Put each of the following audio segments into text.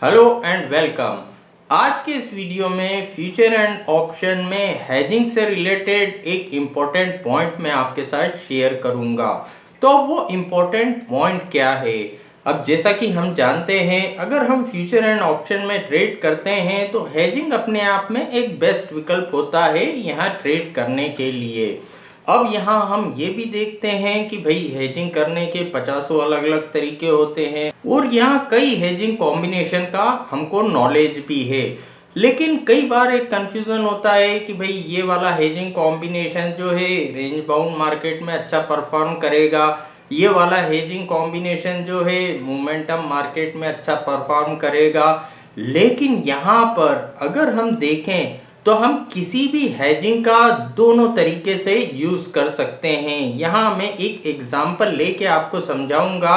Hello and welcome. आज के इस वीडियो में फ्यूचर एंड ऑप्शन में हेजिंग से रिलेटेड एक इम्पोर्टेंट पॉइंट मैं आपके साथ शेयर करूंगा। तो वो इम्पोर्टेंट पॉइंट क्या है? अब जैसा कि हम जानते हैं, अगर हम फ्यूचर एंड ऑप्शन में ट्रेड करते हैं तो हेजिंग अपने आप में एक बेस्ट विकल्प होता है यहाँ ट्रेड करने के लिए। अब यहाँ हम ये भी देखते हैं कि भाई हेजिंग करने के 50 अलग अलग तरीके होते हैं और यहाँ कई हेजिंग कॉम्बिनेशन का हमको नॉलेज भी है। लेकिन कई बार एक कंफ्यूजन होता है कि भाई ये वाला हेजिंग कॉम्बिनेशन जो है रेंज बाउंड मार्केट में अच्छा परफॉर्म करेगा, ये वाला हेजिंग कॉम्बिनेशन जो है मोमेंटम मार्केट में अच्छा परफॉर्म करेगा। लेकिन यहाँ पर अगर हम देखें तो हम किसी भी हेजिंग का दोनों तरीके से यूज कर सकते हैं। यहाँ मैं एक एग्जांपल लेके आपको समझाऊंगा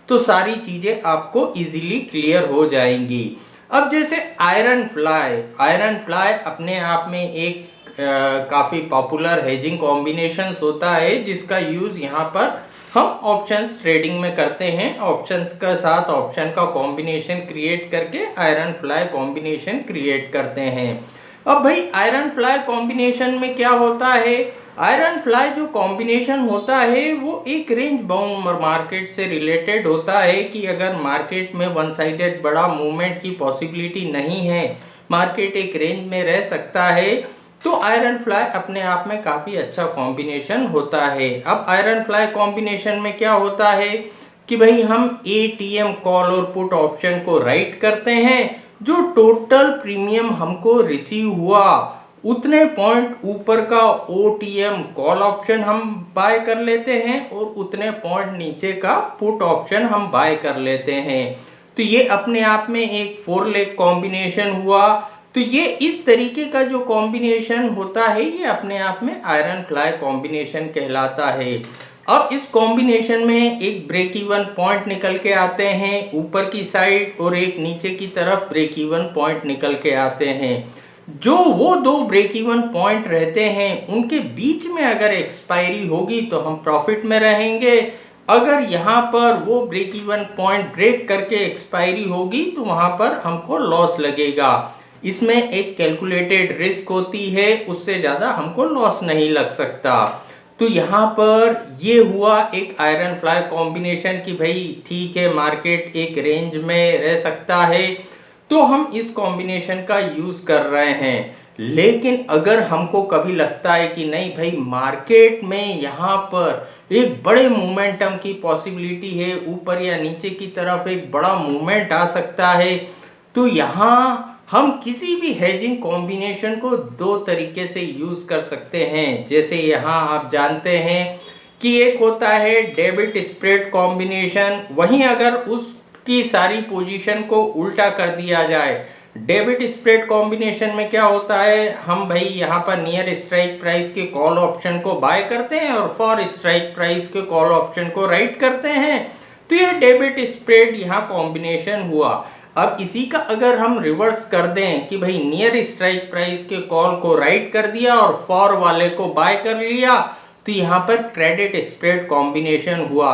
तो सारी चीजें आपको इजीली क्लियर हो जाएंगी। अब जैसे आयरन फ्लाई अपने आप में एक काफी पॉपुलर हेजिंग कॉम्बिनेशंस होता है जिसका यूज यहाँ पर हम ऑप्शंस ट्रेडिंग में करते हैं। ऑप्शंस के साथ ऑप्शन का कॉम्बिनेशन क्रिएट करके आयरन फ्लाई कॉम्बिनेशन क्रिएट करते हैं। अब भाई आयरन फ्लाई कॉम्बिनेशन में क्या होता है? आयरन फ्लाई जो कॉम्बिनेशन होता है वो एक रेंज बाउंड मार्केट से रिलेटेड होता है कि अगर मार्केट में वन साइडेड बड़ा मूवमेंट की पॉसिबिलिटी नहीं है, मार्केट एक रेंज में रह सकता है, तो आयरन फ्लाई अपने आप में काफ़ी अच्छा कॉम्बिनेशन होता है। अब आयरन फ्लाई कॉम्बिनेशन में क्या होता है कि भाई हम एटीएम कॉल और पुट ऑप्शन को राइट करते हैं, जो टोटल प्रीमियम हमको रिसीव हुआ उतने पॉइंट ऊपर का ओटीएम कॉल ऑप्शन हम बाय कर लेते हैं और उतने पॉइंट नीचे का पुट ऑप्शन हम बाय कर लेते हैं। तो ये अपने आप में एक 4 लेग कॉम्बिनेशन हुआ। तो ये इस तरीके का जो कॉम्बिनेशन होता है ये अपने आप में आयरन फ्लाई कॉम्बिनेशन कहलाता है। अब इस कॉम्बिनेशन में एक ब्रेक इवन पॉइंट निकल के आते हैं ऊपर की साइड और एक नीचे की तरफ ब्रेक इवन पॉइंट निकल के आते हैं। जो वो दो ब्रेक इवन पॉइंट रहते हैं उनके बीच में अगर एक्सपायरी होगी तो हम प्रॉफिट में रहेंगे। अगर यहाँ पर वो ब्रेक इवन पॉइंट ब्रेक करके एक्सपायरी होगी तो वहाँ पर हमको लॉस लगेगा। इसमें एक कैलकुलेटेड रिस्क होती है, उससे ज़्यादा हमको लॉस नहीं लग सकता। तो यहाँ पर ये हुआ एक आयरन फ्लाई कॉम्बिनेशन कि भाई ठीक है मार्केट एक रेंज में रह सकता है तो हम इस कॉम्बिनेशन का यूज़ कर रहे हैं। लेकिन अगर हमको कभी लगता है कि नहीं भाई मार्केट में यहाँ पर एक बड़े मोमेंटम की पॉसिबिलिटी है, ऊपर या नीचे की तरफ एक बड़ा मूवमेंट आ सकता है, तो यहाँ हम किसी भी हेजिंग कॉम्बिनेशन को दो तरीके से यूज़ कर सकते हैं। जैसे यहाँ आप जानते हैं कि एक होता है डेबिट स्प्रेड कॉम्बिनेशन, वहीं अगर उसकी सारी पोजीशन को उल्टा कर दिया जाए, डेबिट स्प्रेड कॉम्बिनेशन में क्या होता है, हम भाई यहाँ पर नियर स्ट्राइक प्राइस के कॉल ऑप्शन को बाय करते हैं और फॉर स्ट्राइक प्राइस के कॉल ऑप्शन को राइट करते हैं। तो यह डेबिट स्प्रेड यहाँ कॉम्बिनेशन हुआ। अब इसी का अगर हम रिवर्स कर दें कि भाई नियर स्ट्राइक प्राइस के कॉल को राइट कर दिया और फॉर वाले को बाय कर लिया, तो यहाँ पर क्रेडिट स्प्रेड कॉम्बिनेशन हुआ।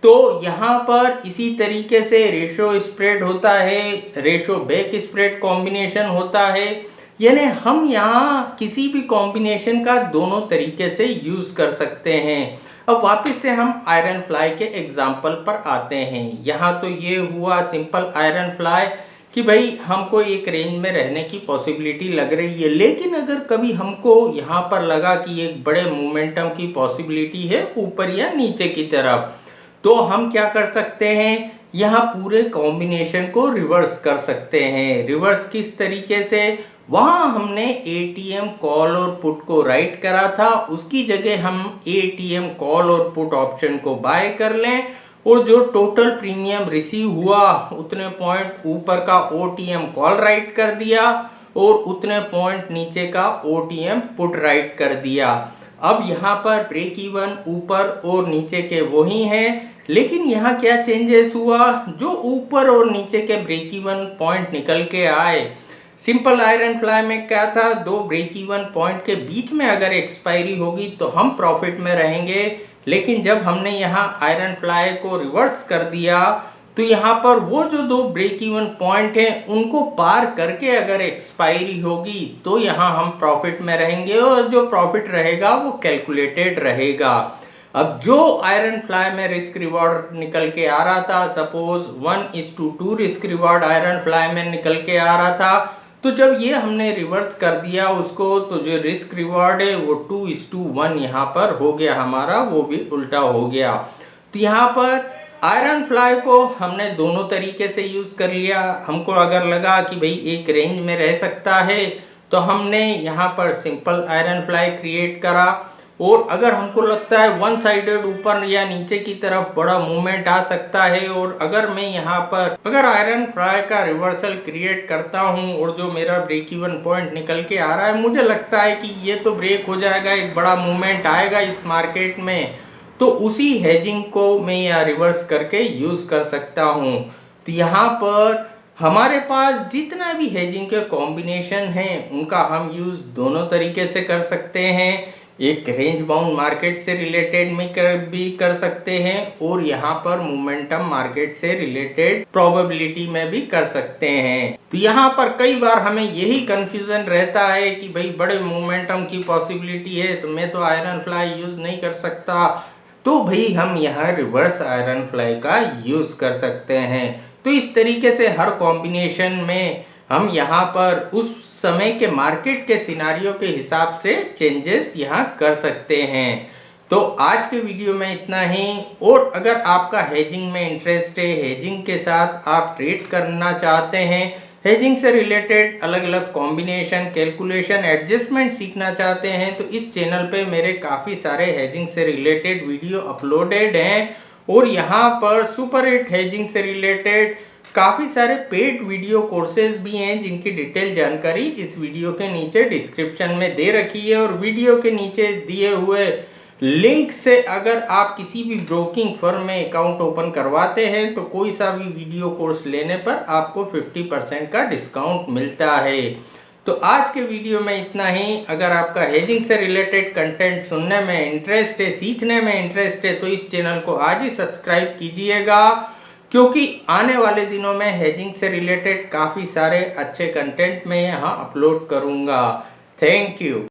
तो यहाँ पर इसी तरीके से रेशो स्प्रेड होता है, रेशो बैक स्प्रेड कॉम्बिनेशन होता है। यानी हम यहाँ किसी भी कॉम्बिनेशन का दोनों तरीके से यूज़ कर सकते हैं। अब वापस से हम आयरन फ्लाई के एग्जाम्पल पर आते हैं। यहाँ तो ये हुआ सिंपल आयरन फ्लाई कि भाई हमको एक रेंज में रहने की पॉसिबिलिटी लग रही है, लेकिन अगर कभी हमको यहाँ पर लगा कि एक बड़े मोमेंटम की पॉसिबिलिटी है ऊपर या नीचे की तरफ, तो हम क्या कर सकते हैं, यहाँ पूरे कॉम्बिनेशन को रिवर्स कर सकते हैं। रिवर्स किस तरीके से? वहाँ हमने एटीएम कॉल और पुट को राइट करा था, उसकी जगह हम एटीएम कॉल और पुट ऑप्शन को बाय कर लें और जो टोटल प्रीमियम रिसीव हुआ उतने पॉइंट ऊपर का ओटीएम कॉल राइट कर दिया और उतने पॉइंट नीचे का ओटीएम पुट राइट कर दिया। अब यहाँ पर ब्रेक इवन ऊपर और नीचे के वही हैं, लेकिन यहाँ क्या चेंजेस हुआ, जो ऊपर और नीचे के ब्रेक इवन पॉइंट निकल के आए। सिंपल आयरन फ्लाई में क्या था, दो ब्रेक इवन पॉइंट के बीच में अगर एक्सपायरी होगी तो हम प्रॉफिट में रहेंगे। लेकिन जब हमने यहाँ आयरन फ्लाई को रिवर्स कर दिया तो यहाँ पर वो जो दो ब्रेक इवन पॉइंट हैं उनको पार करके अगर एक्सपायरी होगी तो यहाँ हम प्रॉफिट में रहेंगे और जो प्रॉफिट रहेगा वो कैलकुलेटेड रहेगा। अब जो आयरन फ्लाई में रिस्क रिवॉर्ड निकल के आ रहा था, suppose 1:2 risk reward iron fly में निकल के आ रहा था, तो जब ये हमने रिवर्स कर दिया उसको तो जो रिस्क रिवॉर्ड है वो 2:1 यहाँ पर हो गया हमारा, वो भी उल्टा हो गया। तो यहाँ पर आयरन फ्लाई को हमने दोनों तरीके से यूज़ कर लिया। हमको अगर लगा कि भाई एक रेंज में रह सकता है तो हमने यहाँ पर सिंपल आयरन फ्लाई क्रिएट करा, और अगर हमको लगता है वन साइडेड ऊपर या नीचे की तरफ बड़ा मूवमेंट आ सकता है, और अगर मैं यहाँ पर अगर आयरन फ्लाई का रिवर्सल क्रिएट करता हूँ और जो मेरा ब्रेक इवन पॉइंट निकल के आ रहा है, मुझे लगता है कि ये तो ब्रेक हो जाएगा, एक बड़ा मूवमेंट आएगा इस मार्केट में, तो उसी हेजिंग को मैं यहाँ रिवर्स करके यूज़ कर सकता हूँ। तो यहाँ पर हमारे पास जितना भी हेजिंग के कॉम्बिनेशन हैं उनका हम यूज़ दोनों तरीके से कर सकते हैं। एक रेंज बाउंड मार्केट से रिलेटेड में भी कर सकते हैं और यहाँ पर मोमेंटम मार्केट से रिलेटेड प्रोबेबिलिटी में भी कर सकते हैं। तो यहाँ पर कई बार हमें यही कंफ्यूजन रहता है कि भाई बड़े मोमेंटम की पॉसिबिलिटी है तो मैं तो आयरन फ्लाई यूज़ नहीं कर सकता, तो भाई हम यहाँ रिवर्स आयरन फ्लाई का यूज़ कर सकते हैं। तो इस तरीके से हर कॉम्बिनेशन में हम यहाँ पर उस समय के मार्केट के सिनारियो के हिसाब से चेंजेस यहाँ कर सकते हैं। तो आज के वीडियो में इतना ही, और अगर आपका हेजिंग में इंटरेस्ट है, हेजिंग के साथ आप ट्रेड करना चाहते हैं, हेजिंग से रिलेटेड अलग अलग कॉम्बिनेशन, कैलकुलेशन, एडजस्टमेंट सीखना चाहते हैं, तो इस चैनल पे मेरे काफ़ी सारे हेजिंग से रिलेटेड वीडियो अपलोडेड हैं, और यहाँ पर सुपर 8 हेजिंग से रिलेटेड काफ़ी सारे पेड वीडियो कोर्सेज भी हैं जिनकी डिटेल जानकारी इस वीडियो के नीचे डिस्क्रिप्शन में दे रखी है, और वीडियो के नीचे दिए हुए लिंक से अगर आप किसी भी ब्रोकिंग फर्म में अकाउंट ओपन करवाते हैं तो कोई सा भी वीडियो कोर्स लेने पर आपको 50% का डिस्काउंट मिलता है। तो आज के वीडियो में इतना ही। अगर आपका हेजिंग से रिलेटेड कंटेंट सुनने में इंटरेस्ट है, सीखने में इंटरेस्ट है, तो इस चैनल को आज ही सब्सक्राइब कीजिएगा, क्योंकि आने वाले दिनों में हेजिंग से रिलेटेड काफ़ी सारे अच्छे कंटेंट मैं यहाँ अपलोड करूँगा। Thank you.